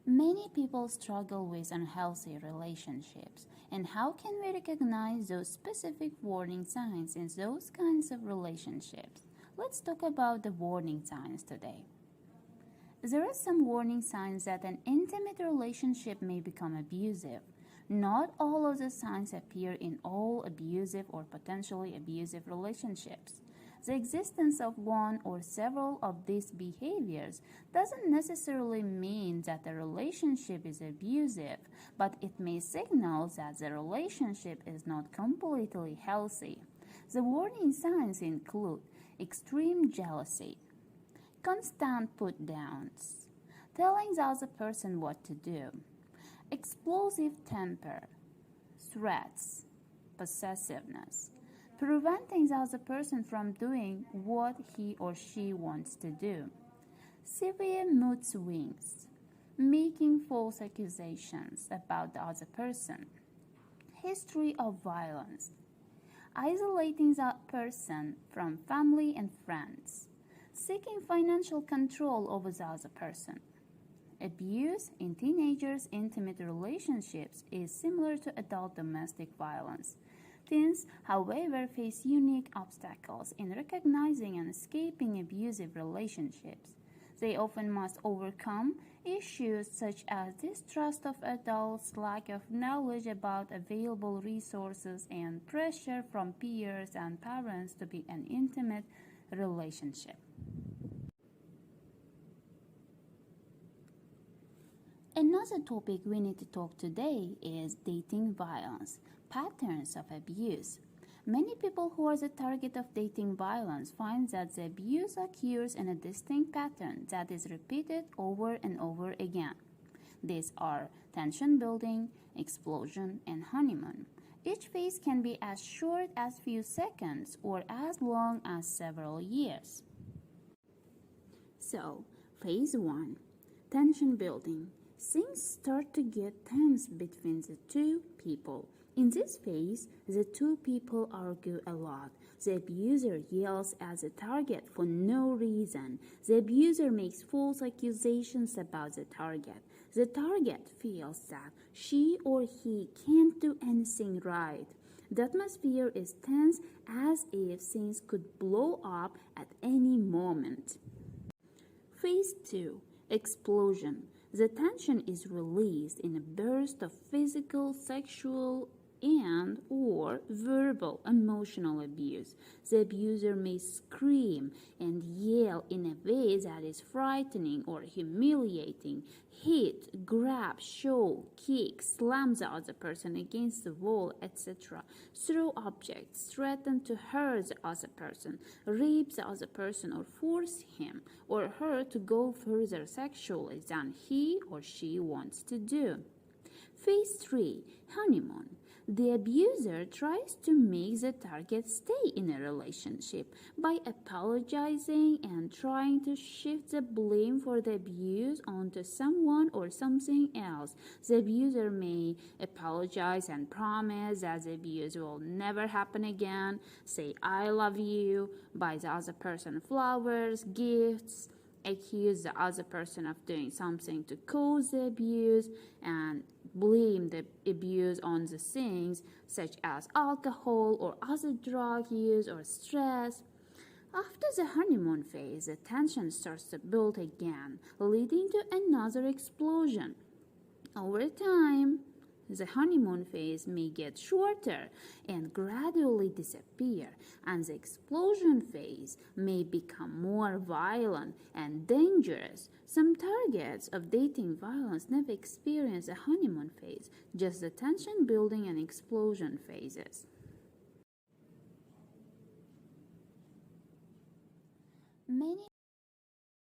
Many people struggle with unhealthy relationships, and how can we recognize those specific warning signs in those kinds of relationships? Let's talk about the warning signs today. There are some warning signs that an intimate relationship may become abusive. Not all of the signs appear in all abusive or potentially abusive relationships. The existence of one or several of these behaviors doesn't necessarily mean that the relationship is abusive, but it may signal that the relationship is not completely healthy. The warning signs include extreme jealousy, constant put downs, telling the other person what to do, explosive temper, threats, possessiveness, preventing the other person from doing what he or she wants to do, severe mood swings, making false accusations about the other person, history of violence, isolating that person from family and friends, seeking financial control over the other person. Abuse in teenagers' intimate relationships is similar to adult domestic violence. Teens, however, face unique obstacles in recognizing and escaping abusive relationships. They often must overcome issues such as distrust of adults, lack of knowledge about available resources, and pressure from peers and parents to be an intimate relationship. Another topic we need to talk today is dating violence, patterns of abuse. Many people who are the target of dating violence find that the abuse occurs in a distinct pattern that is repeated over and over again. These are tension building, explosion, and honeymoon. Each phase can be as short as few seconds or as long as several years. So, phase 1, tension building. Things start to get tense between the two people. In this phase, the two people argue a lot. The abuser yells at the target for no reason. The abuser makes false accusations about the target. The target feels that she or he can't do anything right. The atmosphere is tense as if things could blow up at any moment. Phase 2, explosion. The tension is released in a burst of physical, sexual, and or verbal emotional abuse. The abuser may scream and yell in a way that is frightening or humiliating, hit, grab, shove, kick, slam the other person against the wall, etc., throw objects, threaten to hurt the other person, rape the other person, or force him or her to go further sexually than he or she wants to do. Phase 3, honeymoon. The abuser tries to make the target stay in a relationship by apologizing and trying to shift the blame for the abuse onto someone or something else. The abuser may apologize and promise that the abuse will never happen again, say I love you, buy the other person flowers, gifts, accuse the other person of doing something to cause the abuse, and blame the abuse on the things such as alcohol or other drug use or stress. After the honeymoon phase, the tension starts to build again, leading to another explosion. Over time, the honeymoon phase may get shorter and gradually disappear, and the explosion phase may become more violent and dangerous. Some targets of dating violence never experience a honeymoon phase, just the tension building and explosion phases. Many